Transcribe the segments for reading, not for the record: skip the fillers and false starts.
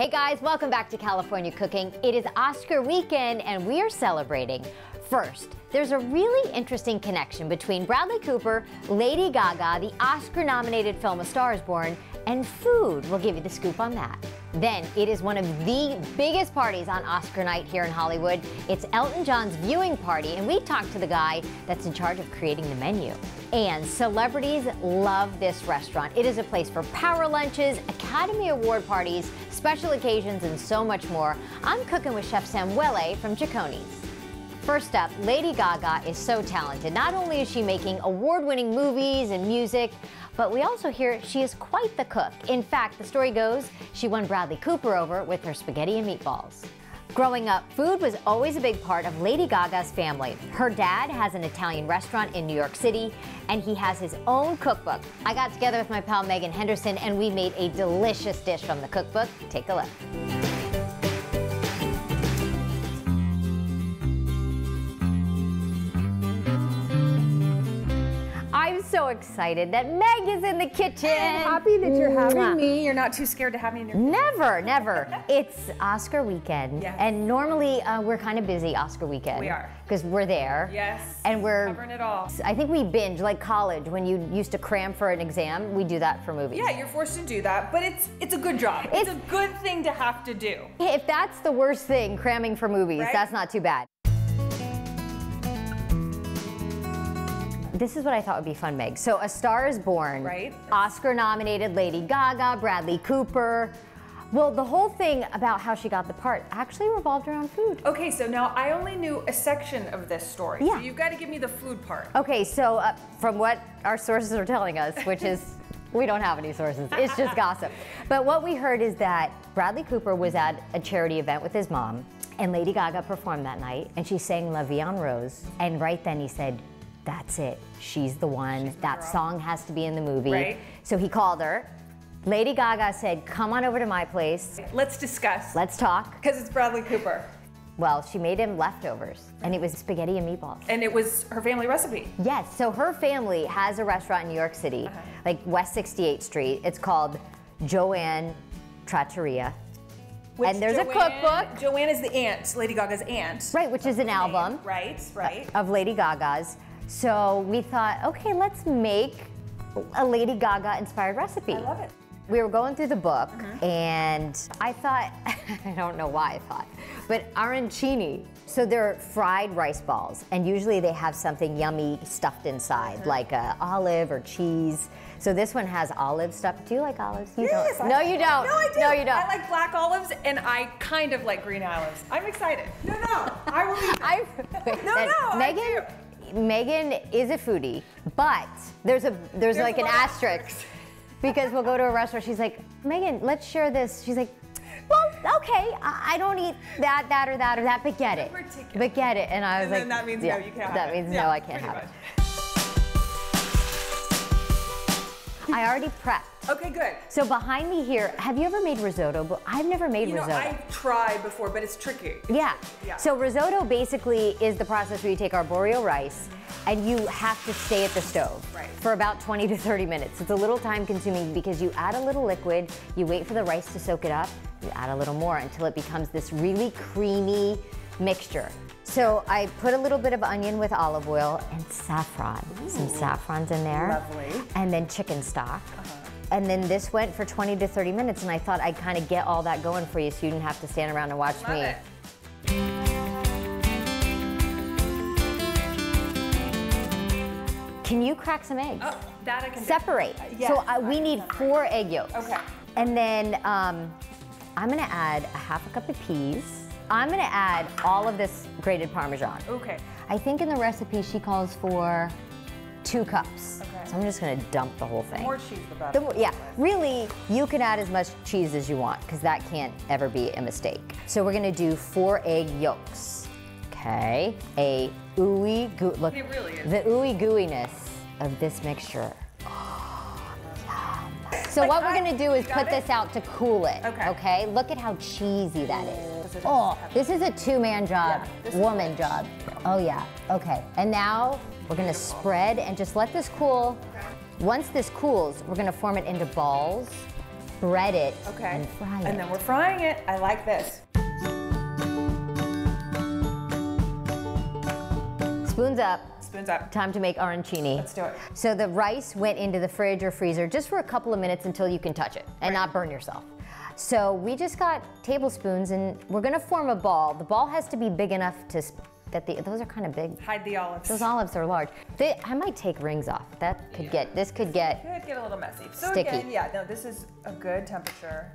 Hey guys, welcome back to California Cooking. It is Oscar weekend and we are celebrating. First, there's a really interesting connection between Bradley Cooper, Lady Gaga, the Oscar-nominated film A Star is Born, and food. We'll give you the scoop on that. Then, it is one of the biggest parties on Oscar night here in Hollywood. It's Elton John's viewing party, and we talked to the guy that's in charge of creating the menu. And celebrities love this restaurant. It is a place for power lunches, Academy Award parties, special occasions, and so much more. I'm cooking with Chef Samuele from CECCONI'S. First up, Lady Gaga is so talented. Not only is she making award-winning movies and music, but we also hear she is quite the cook. In fact, the story goes, she won Bradley Cooper over with her spaghetti and meatballs. Growing up, food was always a big part of Lady Gaga's family. Her dad has an Italian restaurant in New York City, and he has his own cookbook. I got together with my pal Megan Henderson, and we made a delicious dish from the cookbook. Take a look. I'm so excited that Meg is in the kitchen. I'm happy that you're having me. You're not too scared to have me in your kitchen. Never, never. It's Oscar weekend. Yes. And normally we're kind of busy Oscar weekend. We are. Because we're there. Yes. And we're covering it all. I think we binge, like college, when you used to cram for an exam, we do that for movies. Yeah, you're forced to do that, but it's a good job. It's a good thing to have to do. If that's the worst thing, cramming for movies, right? That's not too bad. This is what I thought would be fun, Meg. So A Star is Born, right? Oscar-nominated Lady Gaga, Bradley Cooper. Well, the whole thing about how she got the part actually revolved around food. Okay, so now I only knew a section of this story. Yeah. So you've got to give me the food part. Okay, so from what our sources are telling us, which is, we don't have any sources, it's just gossip. But what we heard is that Bradley Cooper was at a charity event with his mom, and Lady Gaga performed that night, and she sang La Vie en Rose, and right then he said, that's it, she's the one, that song has to be in the movie. Right. So he called her. Lady Gaga said, come on over to my place. Let's discuss. Let's talk. Because it's Bradley Cooper. Well, she made him leftovers, and it was spaghetti and meatballs. And it was her family recipe. Yes, so her family has a restaurant in New York City, like West 68th Street. It's called Joanne Trattoria. And there's a cookbook. Joanne is the aunt, Lady Gaga's aunt. Right, which is an album. Right. Of Lady Gaga's. So we thought, okay, let's make a Lady Gaga inspired recipe. I love it. We were going through the book and I thought, I don't know why I thought, but arancini. So they're fried rice balls and usually they have something yummy stuffed inside, like olive or cheese. So this one has olive stuff. Do you like olives? You yes, don't. No, you don't. No, I do. No, you don't. I like black olives and I kind of like green olives. I'm excited. No, I will eat Megan is a foodie, but there's like an asterisk because we'll go to a restaurant. She's like, Megan, let's share this. She's like, well, okay, I don't eat that, or that, but get it. But get it. And I was like, that means no, you can't have it. That means no, I can't have it. I already prepped. Okay, good. So behind me here, have you ever made risotto? I've never made risotto. I've tried before, but it's tricky. Yeah. So risotto basically is the process where you take arborio rice and you have to stay at the stove for about 20 to 30 minutes. It's a little time consuming because you add a little liquid, you wait for the rice to soak it up, you add a little more until it becomes this really creamy mixture. So I put a little bit of onion with olive oil and saffron. Ooh. Some saffron's in there. Lovely. And then chicken stock. And then this went for 20 to 30 minutes and I thought I'd kind of get all that going for you so you didn't have to stand around and watch me. It. Can you crack some eggs? Oh, that I can separate. Yes, so we need 4 egg yolks. Okay. And then I'm gonna add a half a cup of peas. I'm gonna add all of this grated Parmesan. Okay. I think in the recipe she calls for 2 cups. Okay. So I'm just gonna dump the whole thing. The more cheese, the better. Yeah, really, you can add as much cheese as you want because that can't ever be a mistake. So we're gonna do 4 egg yolks. Okay, a ooey goo. Look, it really is. The ooey gooiness of this mixture. Oh, yum. So what we're gonna do is put this out to cool it. Okay. Look at how cheesy that is. Oh, this is a 2-man job, woman job. Oh yeah. Okay. And now we're gonna spread and just let this cool. Once this cools, we're gonna form it into balls spread it Okay. and fry it. And then we're frying it. I like this. Spoons up. Spoons up. Time to make arancini. Let's do it. So the rice went into the fridge or freezer just for a couple of minutes until you can touch it and not burn yourself. So we just got tablespoons and we're gonna form a ball. The ball has to be big enough to, those are kind of big. Hide the olives. Those olives are large. I might take rings off. That could this could get a little messy. So sticky. again, yeah, no, this is a good temperature.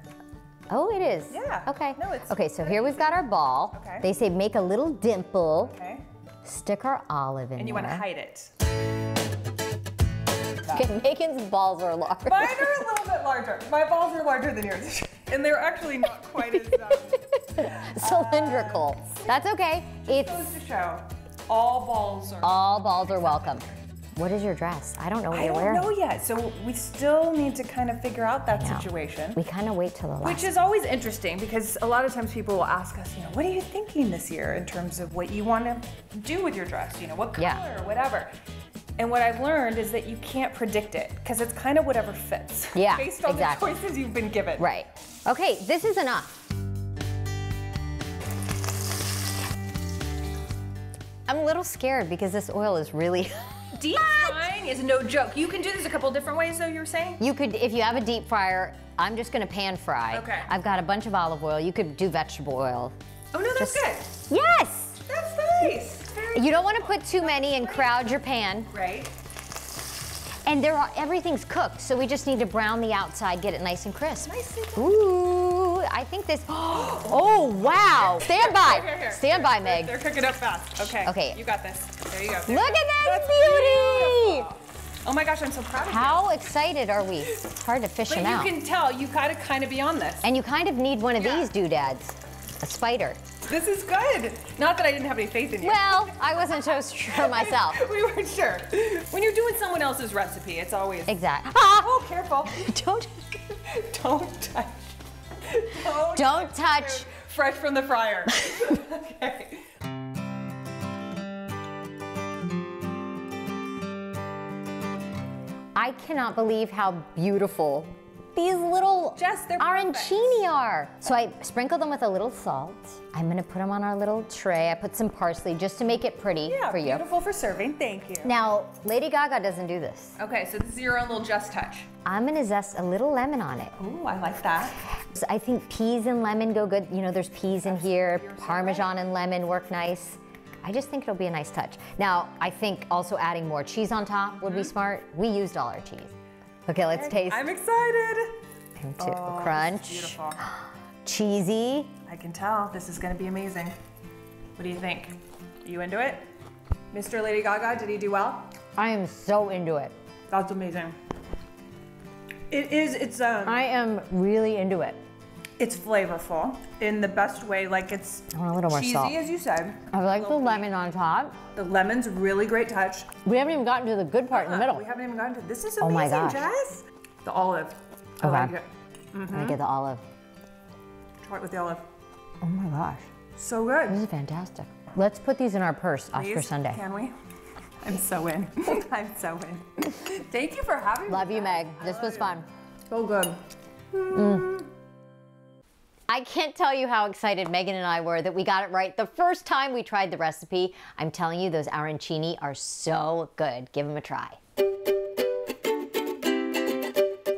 Oh, it is? Yeah. Okay. No, it's okay, so here we've got our ball. Okay. They say make a little dimple. Okay. Stick our olive in And you there. want to hide it. Okay, Megan's balls are large. Mine are a little bit larger. My balls are larger than yours. And they're actually not quite as cylindrical. That's okay. It's supposed to show. All balls are welcome. What is your dress? I don't know what you're I wearing. don't know yet, so we still need to kind of figure out that situation. We kind of wait till the last. Which is always interesting because a lot of times people will ask us, what are you thinking this year in terms of what you want to do with your dress? What color or whatever. And what I've learned is that you can't predict it because it's kind of whatever fits. Yeah, based on the choices you've been given. Right. Okay, this is enough. I'm a little scared because this oil is really deep frying is no joke. You can do this a couple different ways though, you were saying? You could, if you have a deep fryer, I'm just gonna pan fry. Okay. I've got a bunch of olive oil. You could do vegetable oil. Oh no, that's good. Yes! That's nice. You don't want to put too many and crowd your pan. Right. And everything's cooked, so we just need to brown the outside, get it nice and crisp. Nicely done. Ooh, I think this, oh wow. Stand by, stand by, Meg. They're cooking up fast. Okay. Okay. You got this. There you go. Look at this beauty! Oh my gosh, I'm so proud of you. How excited are we? It's hard to fish them out. But you can tell, you gotta kind of be on this. And you kind of need one of these doodads, a spider. This is good. Not that I didn't have any faith in you. Well, I wasn't so sure myself. We weren't sure. When you're doing someone else's recipe, it's always... Exactly. Oh, careful. Don't touch. Don't touch. Fresh from the fryer. Okay. I cannot believe how beautiful these little arancini are. So I sprinkled them with a little salt. I'm gonna put them on our little tray. I put some parsley just to make it pretty for you. Beautiful for serving, thank you. Now, Lady Gaga doesn't do this. Okay, so this is your own little just touch. I'm gonna zest a little lemon on it. Ooh, I like that. So I think peas and lemon go good. There's peas in here. Parmesan and lemon work nice. I just think it'll be a nice touch. Now, I think also adding more cheese on top would be smart. We used all our cheese. Okay, let's taste. I'm excited. Into crunch. Beautiful. Cheesy. I can tell this is going to be amazing. What do you think? Are you into it? Mr. Lady Gaga, did he do well? I am so into it. That's amazing. It's I am really into it. It's flavorful in the best way, like it's I want a little more cheesy, salt. as you said. I like the lemon on top. The lemon's a really great touch. We haven't even gotten to the good part in the middle. We haven't even gotten to this. Is amazing, Oh my gosh. Jess. The olive. I like it. I'm gonna get the olive. Try it with the olive. Oh my gosh. So good. This is fantastic. Let's put these in our purse, Oscar Sunday. Can we? I'm so in. I'm so in. Thank you for having me. Love you, Meg. This was fun. So good. I can't tell you how excited Megan and I were that we got it right the first time we tried the recipe. I'm telling you, those arancini are so good. Give them a try.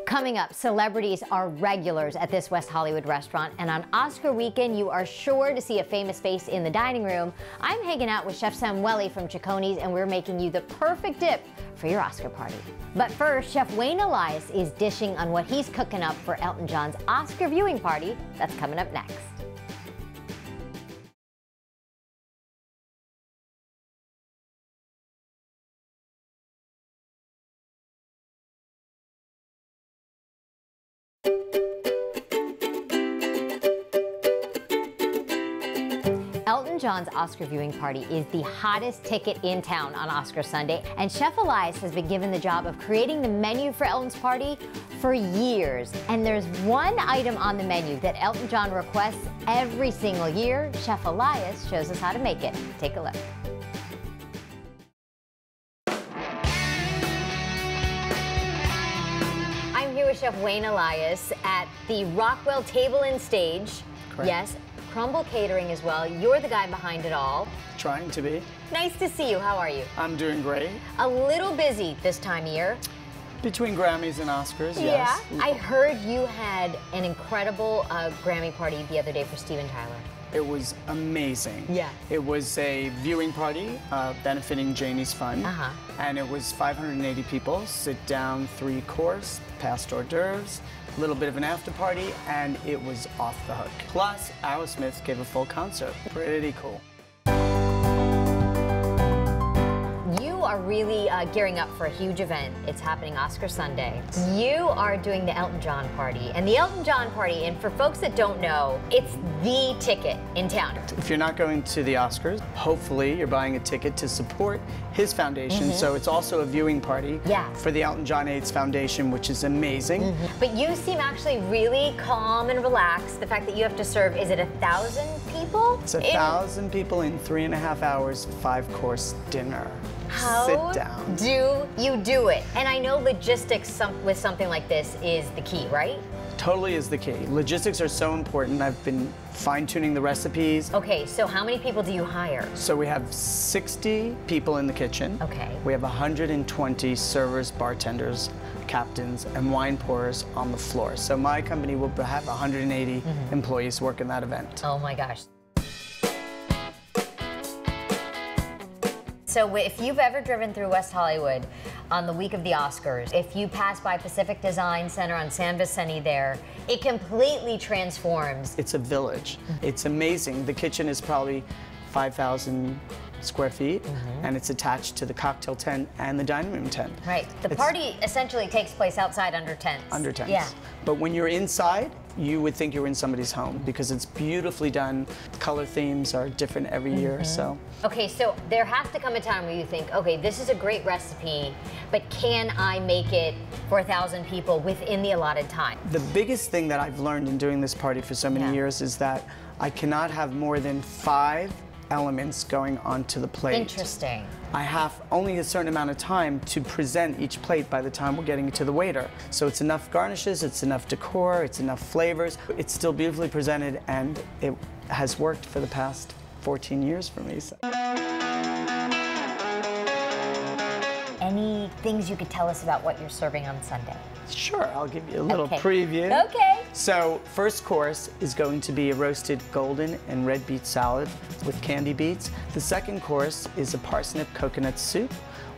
Coming up, celebrities are regulars at this West Hollywood restaurant, and on Oscar weekend, you are sure to see a famous face in the dining room. I'm hanging out with Chef Samuele from CECCONI'S, and we're making you the perfect dip for your Oscar party. But first, Chef Wayne Elias is dishing on what he's cooking up for Elton John's Oscar viewing party. That's coming up next. Elton John's Oscar viewing party is the hottest ticket in town on Oscar Sunday, and Chef Elias has been given the job of creating the menu for Elton's party for years. And there's one item on the menu that Elton John requests every single year. Chef Elias shows us how to make it. Take a look. with Chef Wayne Elias at the Rockwell Table and Stage. Correct. Yes, Crumble Catering as well. You're the guy behind it all. Trying to be. Nice to see you. How are you? I'm doing great. A little busy this time of year. Between Grammys and Oscars, yes. Yeah. I heard you had an incredible Grammy party the other day for Steven Tyler. It was amazing. Yeah. It was a viewing party benefiting Janie's Fund. And it was 580 people, sit down, 3-course, past hors d'oeuvres, a little bit of an after party, and it was off the hook. Plus, Aerosmith gave a full concert. Pretty cool. You are really gearing up for a huge event. It's happening Oscar Sunday. You are doing the Elton John party. And the Elton John party, and for folks that don't know, it's the ticket in town. If you're not going to the Oscars, hopefully you're buying a ticket to support his foundation. So it's also a viewing party for the Elton John AIDS Foundation, which is amazing. But you seem actually really calm and relaxed. The fact that you have to serve, is it 1,000 people? It's 1,000 people in 3.5 hours, 5-course dinner. How Sit down. do you do it? And I know logistics with something like this is the key, right? Totally is the key. Logistics are so important. I've been fine-tuning the recipes. Okay, so how many people do you hire? So we have 60 people in the kitchen. Okay. We have 120 servers, bartenders, captains, and wine pourers on the floor. So my company will have 180 employees working that event. Oh my gosh. So if you've ever driven through West Hollywood on the week of the Oscars, if you pass by Pacific Design Center on San Vicente there, it completely transforms. It's a village. It's amazing. The kitchen is probably 5,000 square feet, and it's attached to the cocktail tent and the dining room tent. Right. The party essentially takes place outside under tents. Under tents. Yeah. But when you're inside, you would think you're in somebody's home because it's beautifully done. Color themes are different every year, so. Okay, so there has to come a time where you think, okay, this is a great recipe, but can I make it for 1,000 people within the allotted time? The biggest thing that I've learned in doing this party for so many years is that I cannot have more than 5 elements going onto the plate. Interesting. I have only a certain amount of time to present each plate by the time we're getting it to the waiter. So it's enough garnishes, it's enough decor, it's enough flavors. It's still beautifully presented, and it has worked for the past 14 years for me. So. Any things you could tell us about what you're serving on Sunday? Sure, I'll give you a little preview. Okay. So, first course is going to be a roasted golden and red beet salad with candy beets. The second course is a parsnip coconut soup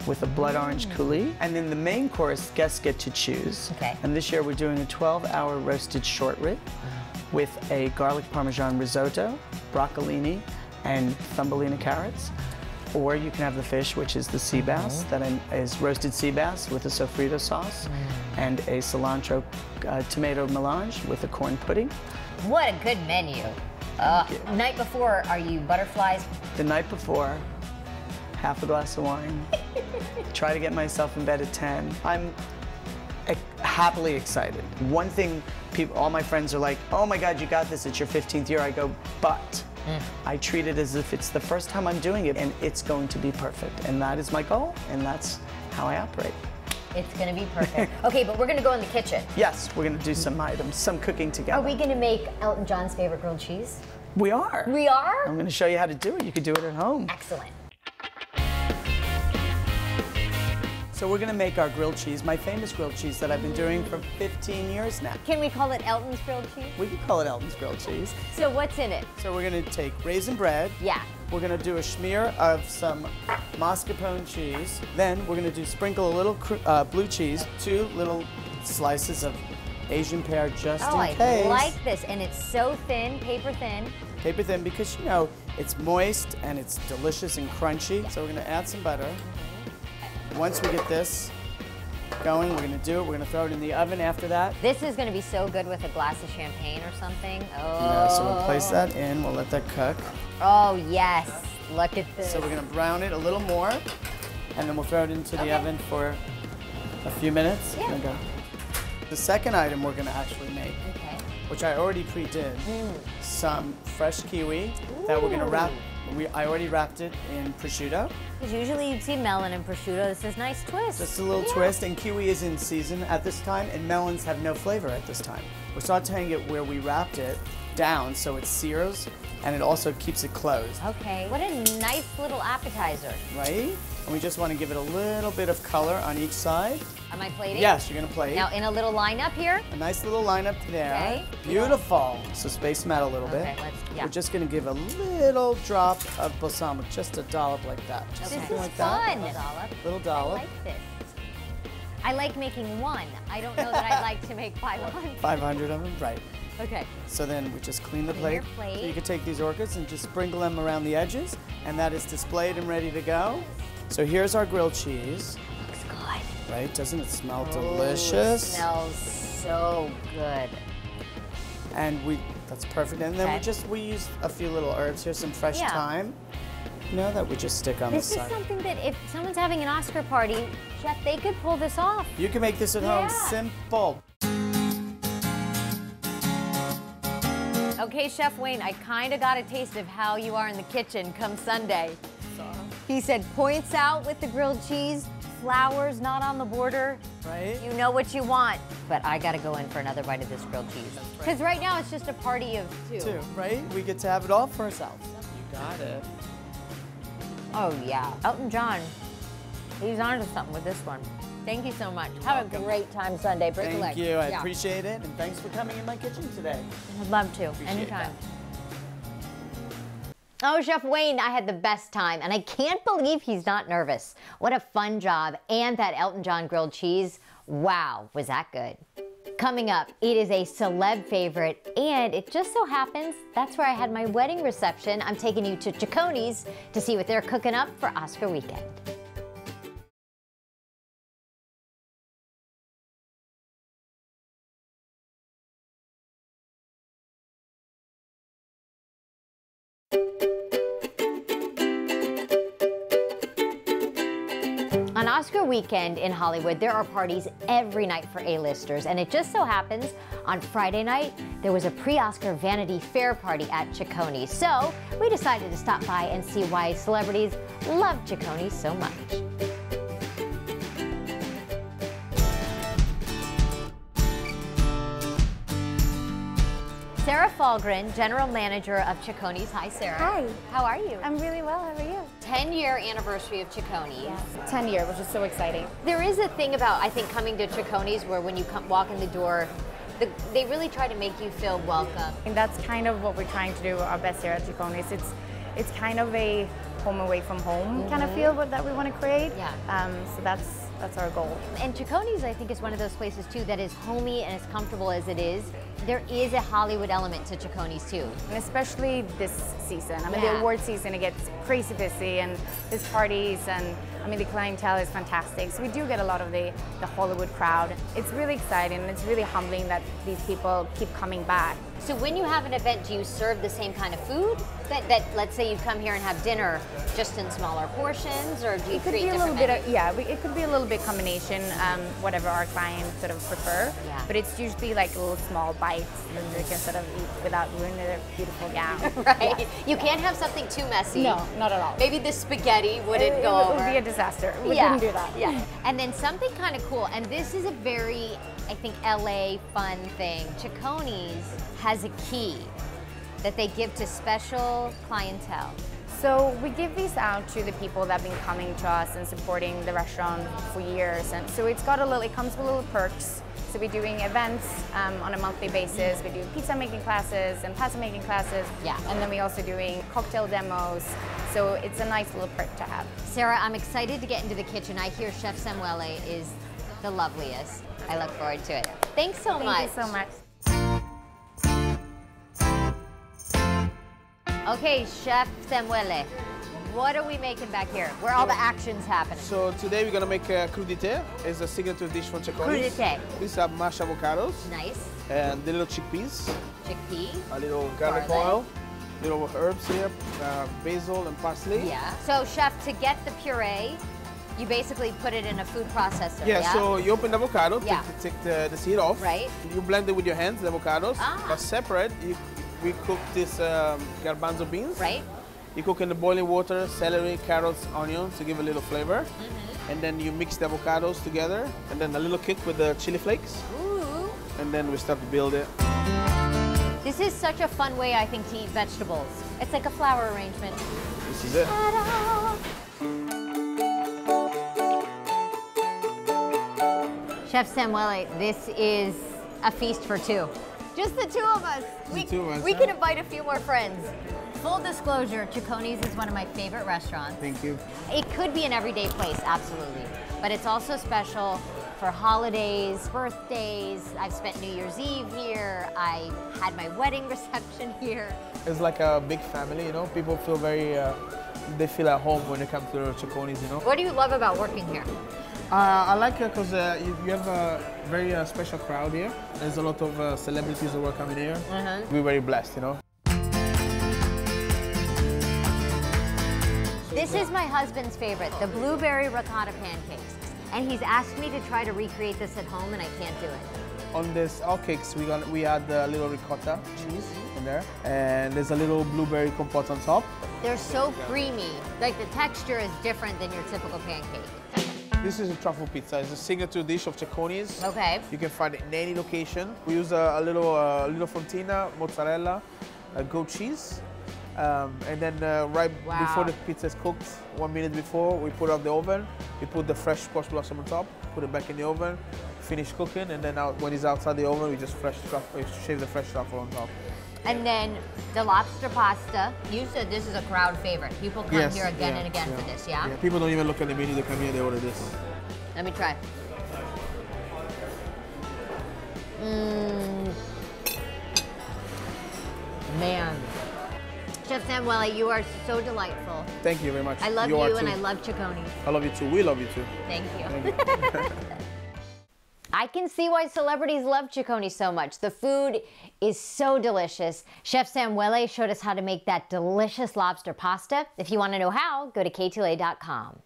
with a blood orange coulis. And then the main course, guests get to choose. Okay. And this year we're doing a 12-hour roasted short rib with a garlic parmesan risotto, broccolini, and thumbelina carrots. Or you can have the fish, which is the sea bass, that is roasted sea bass with a sofrito sauce, and a cilantro tomato melange with a corn pudding. What a good menu. Night before, are you butterflies? The night before, half a glass of wine. Try to get myself in bed at 10. I'm happily excited. One thing, all my friends are like, oh my God, you got this, it's your 15th year. I go, but. I treat it as if it's the first time I'm doing it, and it's going to be perfect. And that is my goal, and that's how I operate. It's gonna be perfect. Okay, but we're gonna go in the kitchen. Yes, we're gonna do some items, some cooking together. Are we gonna make Elton John's favorite grilled cheese? We are. We are? I'm gonna show you how to do it. You could do it at home. Excellent. So we're gonna make our grilled cheese, my famous grilled cheese that I've been doing for 15 years now. Can we call it Elton's grilled cheese? We could call it Elton's grilled cheese. So what's in it? So we're gonna take raisin bread. Yeah. We're gonna do a smear of some mascarpone cheese. Then we're gonna sprinkle a little blue cheese, 2 little slices of Asian pear just in case. I like this, and it's so thin, paper thin. Paper thin because, you know, it's moist and it's delicious and crunchy. So we're gonna add some butter. Once we get this going, we're gonna do it. We're gonna throw it in the oven after that. This is gonna be so good with a glass of champagne or something. Oh. Yeah, so we'll place that in. We'll let that cook. Oh, yes. Look at this. So we're gonna brown it a little more, and then we'll throw it into the oven for a few minutes. Yeah. Go. The second item we're gonna actually make, which I already pre-did, some fresh kiwi that we're gonna I already wrapped it in prosciutto. Because usually you'd see melon and prosciutto. This is a nice twist. Just a little twist, and kiwi is in season at this time, and melons have no flavor at this time. We're sauteing it where we wrapped it down so it sears, and it also keeps it closed. Okay, what a nice little appetizer. Right? And we just want to give it a little bit of color on each side. Am I plating? Yes, you're going to plate. Now in a little lineup here. A nice little lineup there. Okay. Beautiful. So space them out a little bit. Okay, We're just going to give a little drop of balsamic, just a dollop like that. Just This something is like fun. that. Little I dollop. like this. I like making one. I don't know that I like to make 500. 500 of them, right. Okay. So then we just clean the Clean plate. your plate. So you can take these orchids and just sprinkle them around the edges, and that is displayed and ready to go. So here's our grilled cheese. Looks good. Right? Doesn't it smell It delicious? smells so good. And that's perfect. And then Okay. we use a few little herbs. Here's some fresh thyme. You know, that we just stick on This the is side. something that if someone's having an Oscar party, Chef, they could pull this off. You can make this at home, Yeah. simple. Okay, Chef Wayne, I kind of got a taste of how you are in the kitchen come Sunday. He said points out with the grilled cheese, flowers not on the border. Right? You know what you want. But I got to go in for another bite of this grilled cheese. Because right now it's just a party of two. Right? We get to have it all for ourselves. You got it. Oh, yeah. Elton John, he's onto something with this one. Thank you so much. Have a great time Sunday. Break a leg. Thank you. I Yeah. appreciate it. And thanks for coming in my kitchen today. I'd love to. Appreciate Anytime. Oh, Chef Wayne, I had the best time, and I can't believe he's not nervous. What a fun job. And that Elton John grilled cheese, wow, was that good. Coming up, it is a celeb favorite, and it just so happens that's where I had my wedding reception. I'm taking you to CECCONI'S to see what they're cooking up for Oscar weekend. On Oscar weekend in Hollywood, there are parties every night for A-listers, and it just so happens on Friday night, there was a pre-Oscar Vanity Fair party at CECCONI'S. So we decided to stop by and see why celebrities love CECCONI'S so much. Sarah Falgren, General Manager of CECCONI'S. Hi, Sarah. Hi. How are you? I'm really well, how are you? 10-year anniversary of CECCONI'S. Yes, 10 years, which is so exciting. There is a thing about, I think, coming to CECCONI'S where when you walk in the door, they really try to make you feel welcome. And that's kind of what we're trying to do our best here at CECCONI'S. It's kind of a home away from home kind of feel that we want to create. Yeah. So that's our goal. And CECCONI'S, I think, is one of those places, too, that is homey and as comfortable as it is. There is a Hollywood element to CECCONI'S, too. And especially this season. I mean, Yeah. the award season, it gets crazy busy, and there's parties, and I mean, the clientele is fantastic. So we do get a lot of the Hollywood crowd. It's really exciting, and it's really humbling that these people keep coming back. So when you have an event, do you serve the same kind of food? That let's say you come here and have dinner just in smaller portions, or do you It could create be a little different bit menus? of, yeah, it could be a little bit combination, whatever our clients sort of prefer. Yeah. But it's usually like little small bites that they can sort of eat without ruining their beautiful gown. Right? Yeah. You can't have something too messy. No, not at all. Maybe the spaghetti wouldn't it go would over. be a disaster. We Yeah, couldn't do that. Yeah. And then something kind of cool, and this is a very, I think, LA fun thing. CECCONI'S has a key that they give to special clientele. So we give these out to the people that have been coming to us and supporting the restaurant for years. And so it comes with little perks. So we're doing events on a monthly basis. We're doing pizza making classes and pasta making classes. Yeah. And then we're also doing cocktail demos. So it's a nice little perk to have. Sarah, I'm excited to get into the kitchen. I hear Chef Samuele is the loveliest. I look forward to it. Thanks so much. Thank you so much. Okay, Chef Samuele, what are we making back here? Where all the action's happening? So today we're gonna make a crudité. It's a signature dish from CECCONI'S. Crudité. These are mashed avocados Nice. and the little chickpeas, Chickpea. a little garlic Garlic. oil, little herbs here, basil and parsley. Yeah. So, Chef, to get the puree, you basically put it in a food processor. Yeah, so you open the avocado, Yeah. take the seed off. Right. You blend it with your hands, the avocados. Ah. But separate, we cook these garbanzo beans. Right. You cook in the boiling water, celery, carrots, onions to give a little flavor. And then you mix the avocados together, and then a little kick with the chili flakes. Ooh. And then we start to build it. This is such a fun way, I think, to eat vegetables. It's like a flower arrangement. This is it. Ta-da! Chef Samuele, this is a feast for two. Just the two of us. We can invite a few more friends. Full disclosure, CECCONI'S is one of my favorite restaurants. Thank you. It could be an everyday place, absolutely. But it's also special for holidays, birthdays. I've spent New Year's Eve here. I had my wedding reception here. It's like a big family, you know? People feel very, they feel at home when they come to CECCONI'S, you know? What do you love about working here? I like it because you have a very special crowd here. There's a lot of celebrities who are coming here. We're very blessed, you know? This is my husband's favorite, the blueberry ricotta pancakes. And he's asked me to try to recreate this at home, and I can't do it. On this, our cakes, we add a little ricotta cheese in there. And there's a little blueberry compote on top. They're so creamy. Like, the texture is different than your typical pancake. This is a truffle pizza. It's a signature dish of CECCONI'S. Okay. You can find it in any location. We use a little fontina, mozzarella, goat cheese. And then before the pizza is cooked, 1 minute before, we put it on the oven. We put the fresh squash blossom on top, put it back in the oven, finish cooking, and then when it's outside the oven, we just shave the fresh truffle on top. And then the lobster pasta. You said this is a crowd favorite. People come here again and again for this, yeah? People don't even look at the menu, they come here, they order this. Let me try. Man. Chef Samuele, you are so delightful. Thank you very much. I love you and I love CECCONI'S. I love you too. We love you too. Thank you. I can see why celebrities love CECCONI'S so much. The food is so delicious. Chef Samuele showed us how to make that delicious lobster pasta. If you want to know how, go to k2a.com.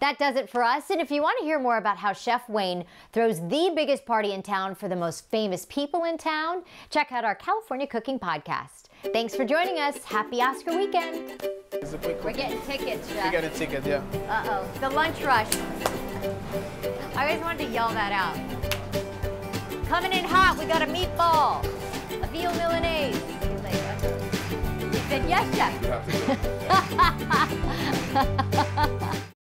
That does it for us, and if you want to hear more about how Chef Wayne throws the biggest party in town for the most famous people in town, check out our California Cooking Podcast. Thanks for joining us. Happy Oscar weekend. We're getting tickets, Chef. We're getting tickets, yeah. Uh-oh, the lunch rush. I always wanted to yell that out. Coming in hot, we got a meatball, a veal Milanese. You said yes, Chef.